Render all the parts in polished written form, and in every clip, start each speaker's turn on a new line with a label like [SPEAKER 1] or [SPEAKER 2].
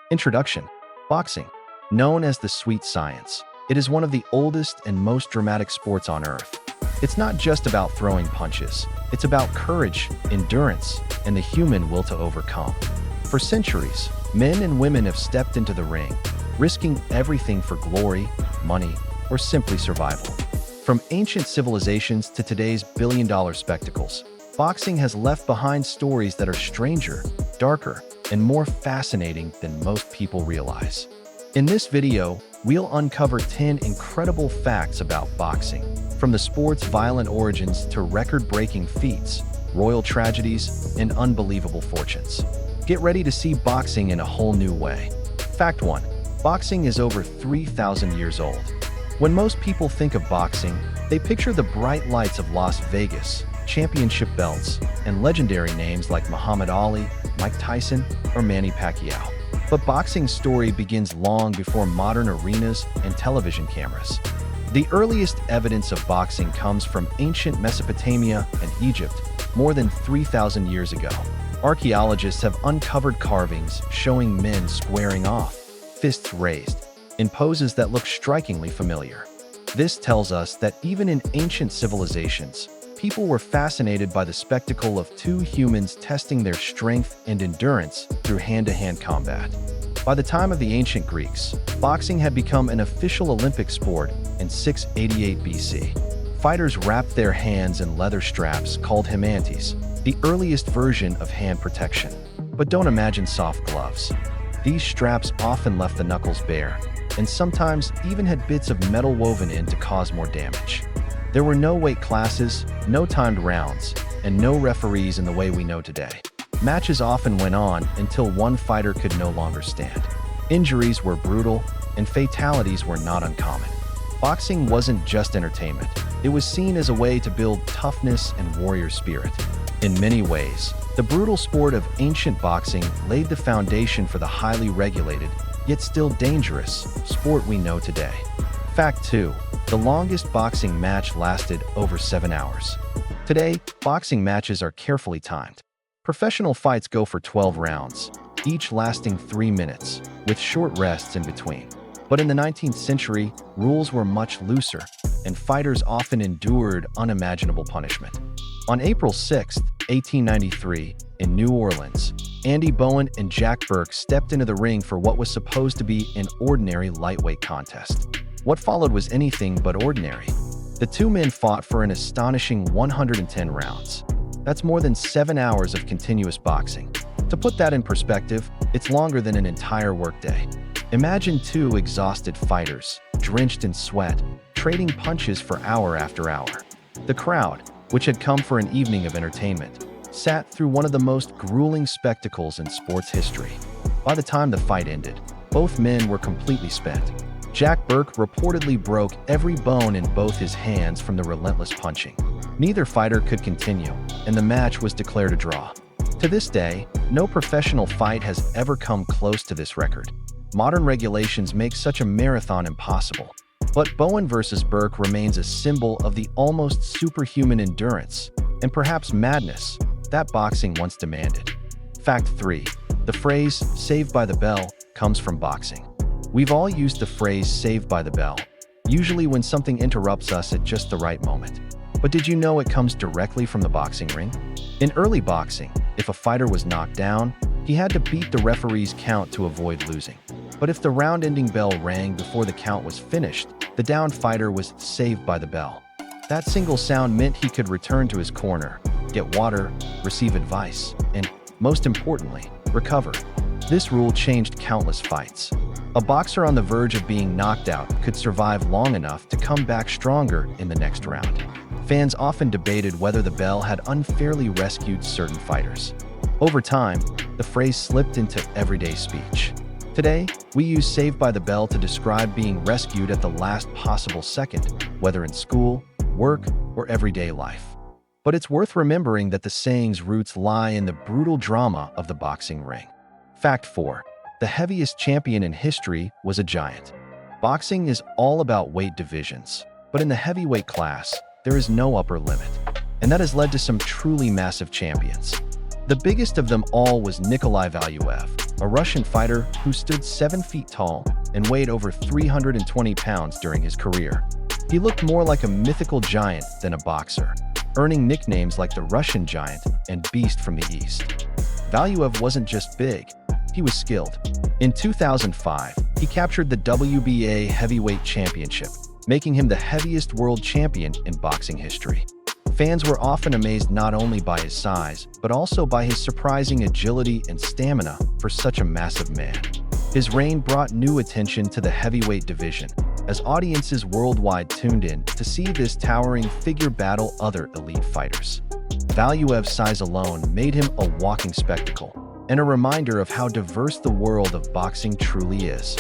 [SPEAKER 1] Introduction. Boxing. Known as the sweet science, it is one of the oldest and most dramatic sports on earth. It's not just about throwing punches. It's about courage, endurance, and the human will to overcome. For centuries, men and women have stepped into the ring, risking everything for glory, money, or simply survival. From ancient civilizations to today's billion-dollar spectacles, boxing has left behind stories that are stranger, darker, and more fascinating than most people realize. In this video, we'll uncover 10 incredible facts about boxing, from the sport's violent origins to record-breaking feats, royal tragedies, and unbelievable fortunes. Get ready to see boxing in a whole new way. Fact 1. Boxing is over 3,000 years old. When most people think of boxing, they picture the bright lights of Las Vegas, championship belts, and legendary names like Muhammad Ali, Mike Tyson, or Manny Pacquiao. But boxing's story begins long before modern arenas and television cameras. The earliest evidence of boxing comes from ancient Mesopotamia and Egypt, more than 3,000 years ago. Archaeologists have uncovered carvings showing men squaring off, fists raised, in poses that look strikingly familiar. This tells us that even in ancient civilizations, people were fascinated by the spectacle of two humans testing their strength and endurance through hand-to-hand combat. By the time of the ancient Greeks, boxing had become an official Olympic sport in 688 BC. Fighters wrapped their hands in leather straps called hemantes, the earliest version of hand protection. But don't imagine soft gloves. These straps often left the knuckles bare, and sometimes even had bits of metal woven in to cause more damage. There were no weight classes, no timed rounds, and no referees in the way we know today. Matches often went on until one fighter could no longer stand. Injuries were brutal, and fatalities were not uncommon. Boxing wasn't just entertainment. It was seen as a way to build toughness and warrior spirit. In many ways, the brutal sport of ancient boxing laid the foundation for the highly regulated, yet still dangerous, sport we know today. Fact 2. The longest boxing match lasted over 7 hours. Today, boxing matches are carefully timed. Professional fights go for 12 rounds, each lasting 3 minutes, with short rests in between. But in the 19th century, rules were much looser, and fighters often endured unimaginable punishment. On April 6, 1893, in New Orleans, Andy Bowen and Jack Burke stepped into the ring for what was supposed to be an ordinary lightweight contest. What followed was anything but ordinary. The two men fought for an astonishing 110 rounds. That's more than 7 hours of continuous boxing. To put that in perspective, it's longer than an entire workday. Imagine two exhausted fighters, drenched in sweat, trading punches for hour after hour. The crowd, which had come for an evening of entertainment, sat through one of the most grueling spectacles in sports history. By the time the fight ended, both men were completely spent. Jack Burke reportedly broke every bone in both his hands from the relentless punching. Neither fighter could continue, and the match was declared a draw. To this day, no professional fight has ever come close to this record. Modern regulations make such a marathon impossible. But Bowen versus Burke remains a symbol of the almost superhuman endurance, and perhaps madness, that boxing once demanded. Fact 3. The phrase, "saved by the bell," comes from boxing. We've all used the phrase "saved by the bell," usually when something interrupts us at just the right moment. But did you know it comes directly from the boxing ring? In early boxing, if a fighter was knocked down, he had to beat the referee's count to avoid losing. But if the round-ending bell rang before the count was finished, the downed fighter was saved by the bell. That single sound meant he could return to his corner, get water, receive advice, and, most importantly, recover. This rule changed countless fights. A boxer on the verge of being knocked out could survive long enough to come back stronger in the next round. Fans often debated whether the bell had unfairly rescued certain fighters. Over time, the phrase slipped into everyday speech. Today, we use "saved by the bell" to describe being rescued at the last possible second, whether in school, work, or everyday life. But it's worth remembering that the saying's roots lie in the brutal drama of the boxing ring. Fact 4. The heaviest champion in history was a giant. Boxing is all about weight divisions, but in the heavyweight class, there is no upper limit, and that has led to some truly massive champions. The biggest of them all was Nikolai Valuev, a Russian fighter who stood 7 feet tall and weighed over 320 pounds during his career. He looked more like a mythical giant than a boxer, earning nicknames like the Russian Giant and Beast from the East. Valuev wasn't just big, he was skilled. In 2005, he captured the WBA heavyweight championship, making him the heaviest world champion in boxing history. Fans were often amazed not only by his size, but also by his surprising agility and stamina for such a massive man. His reign brought new attention to the heavyweight division, as audiences worldwide tuned in to see this towering figure battle other elite fighters. Valuev's size alone made him a walking spectacle, and a reminder of how diverse the world of boxing truly is.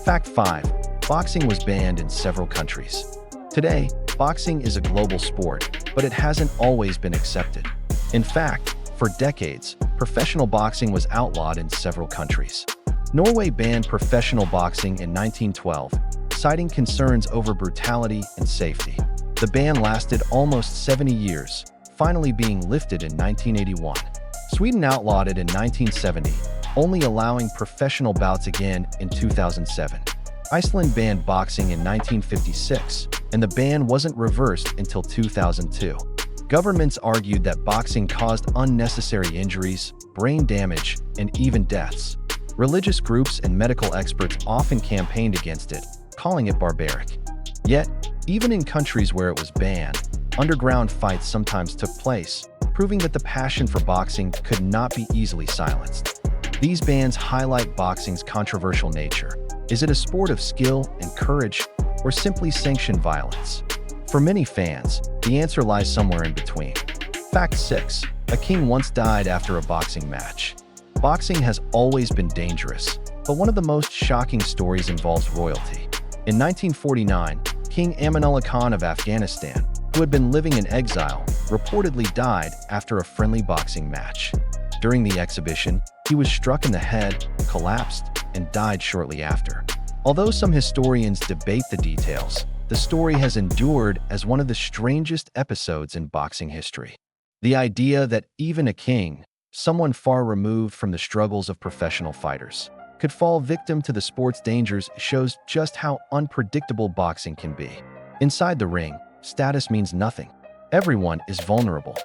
[SPEAKER 1] Fact 5. Boxing was banned in several countries. Today, boxing is a global sport, but it hasn't always been accepted. In fact, for decades, professional boxing was outlawed in several countries. Norway banned professional boxing in 1912, citing concerns over brutality and safety. The ban lasted almost 70 years, finally being lifted in 1981. Sweden outlawed it in 1970, only allowing professional bouts again in 2007. Iceland banned boxing in 1956, and the ban wasn't reversed until 2002. Governments argued that boxing caused unnecessary injuries, brain damage, and even deaths. Religious groups and medical experts often campaigned against it, calling it barbaric. Yet, even in countries where it was banned, underground fights sometimes took place, proving that the passion for boxing could not be easily silenced. These bans highlight boxing's controversial nature. Is it a sport of skill and courage, or simply sanctioned violence? For many fans, the answer lies somewhere in between. Fact 6. A king once died after a boxing match. Boxing has always been dangerous, but one of the most shocking stories involves royalty. In 1949, King Amanullah Khan of Afghanistan, who had been living in exile, reportedly died after a friendly boxing match. During the exhibition, he was struck in the head, collapsed, and died shortly after. Although some historians debate the details, the story has endured as one of the strangest episodes in boxing history. The idea that even a king, someone far removed from the struggles of professional fighters, could fall victim to the sport's dangers shows just how unpredictable boxing can be. Inside the ring, status means nothing. Everyone is vulnerable.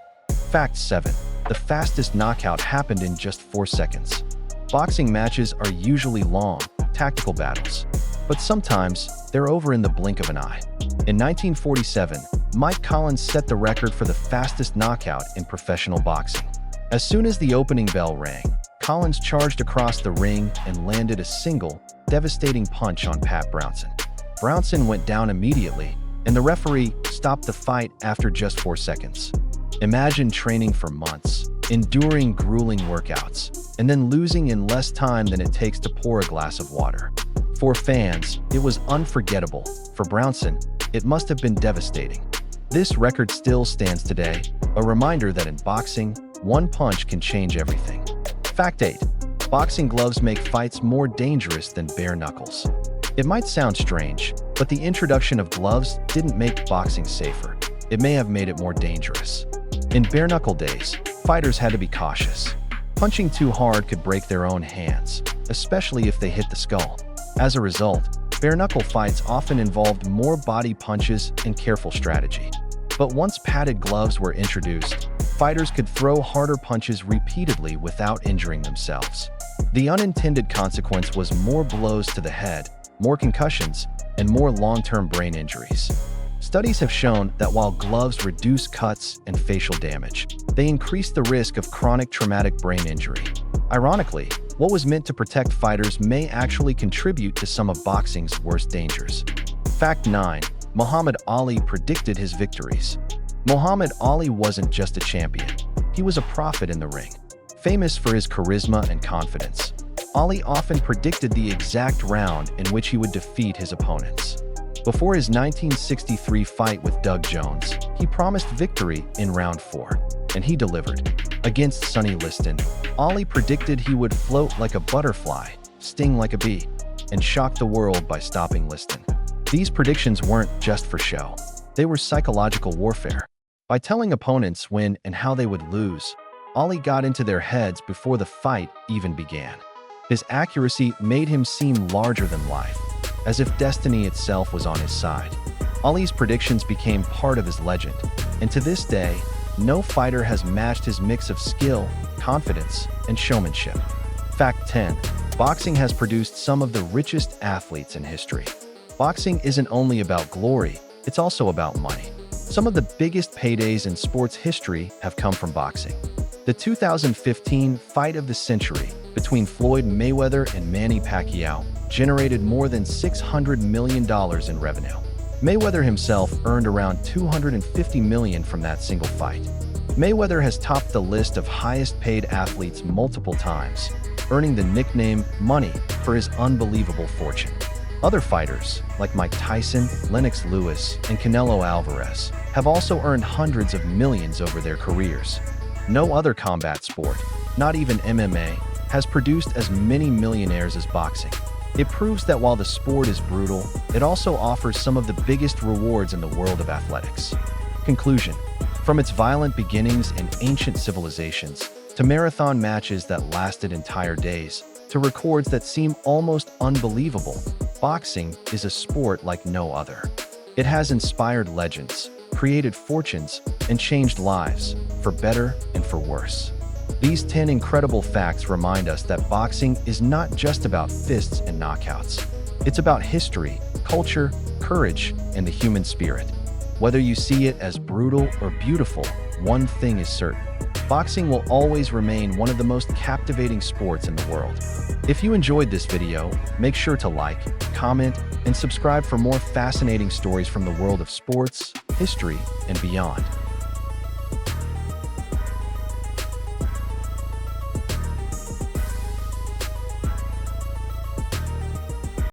[SPEAKER 1] Fact 7. The fastest knockout happened in just 4 seconds. Boxing matches are usually long, tactical battles, but sometimes they're over in the blink of an eye. In 1947, Mike Collins set the record for the fastest knockout in professional boxing. As soon as the opening bell rang, Collins charged across the ring and landed a single, devastating punch on Pat Brownson. Brownson went down immediately, and the referee stopped the fight after just 4 seconds. Imagine training for months, enduring grueling workouts, and then losing in less time than it takes to pour a glass of water. For fans, it was unforgettable. For Brownson, it must have been devastating. This record still stands today, a reminder that in boxing, one punch can change everything. Fact 8. Boxing gloves make fights more dangerous than bare knuckles. It might sound strange, but the introduction of gloves didn't make boxing safer. It may have made it more dangerous. In bare-knuckle days, fighters had to be cautious. Punching too hard could break their own hands, especially if they hit the skull. As a result, bare-knuckle fights often involved more body punches and careful strategy. But once padded gloves were introduced, fighters could throw harder punches repeatedly without injuring themselves. The unintended consequence was more blows to the head, more concussions, and more long-term brain injuries. Studies have shown that while gloves reduce cuts and facial damage, they increase the risk of chronic traumatic brain injury. Ironically, what was meant to protect fighters may actually contribute to some of boxing's worst dangers. Fact 9. Muhammad Ali predicted his victories. Muhammad Ali wasn't just a champion, he was a prophet in the ring. Famous for his charisma and confidence, Ali often predicted the exact round in which he would defeat his opponents. Before his 1963 fight with Doug Jones, he promised victory in round 4, and he delivered. Against Sonny Liston, Ali predicted he would float like a butterfly, sting like a bee, and shock the world by stopping Liston. These predictions weren't just for show. They were psychological warfare. By telling opponents when and how they would lose, Ali got into their heads before the fight even began. His accuracy made him seem larger than life, as if destiny itself was on his side. Ali's predictions became part of his legend, and to this day, no fighter has matched his mix of skill, confidence, and showmanship. Fact 10. Boxing has produced some of the richest athletes in history. Boxing isn't only about glory, it's also about money. Some of the biggest paydays in sports history have come from boxing. The 2015 Fight of the Century between Floyd Mayweather and Manny Pacquiao generated more than $600 million in revenue. Mayweather himself earned around $250 million from that single fight. Mayweather has topped the list of highest-paid athletes multiple times, earning the nickname Money for his unbelievable fortune. Other fighters, like Mike Tyson, Lennox Lewis, and Canelo Alvarez, have also earned hundreds of millions over their careers. No other combat sport, not even MMA, has produced as many millionaires as boxing. It proves that while the sport is brutal, it also offers some of the biggest rewards in the world of athletics. Conclusion. From its violent beginnings in ancient civilizations, to marathon matches that lasted entire days, to records that seem almost unbelievable, boxing is a sport like no other. It has inspired legends, created fortunes, and changed lives, for better and for worse. These 10 incredible facts remind us that boxing is not just about fists and knockouts. It's about history, culture, courage, and the human spirit. Whether you see it as brutal or beautiful, one thing is certain. Boxing will always remain one of the most captivating sports in the world. If you enjoyed this video, make sure to like, comment, and subscribe for more fascinating stories from the world of sports, history, and beyond.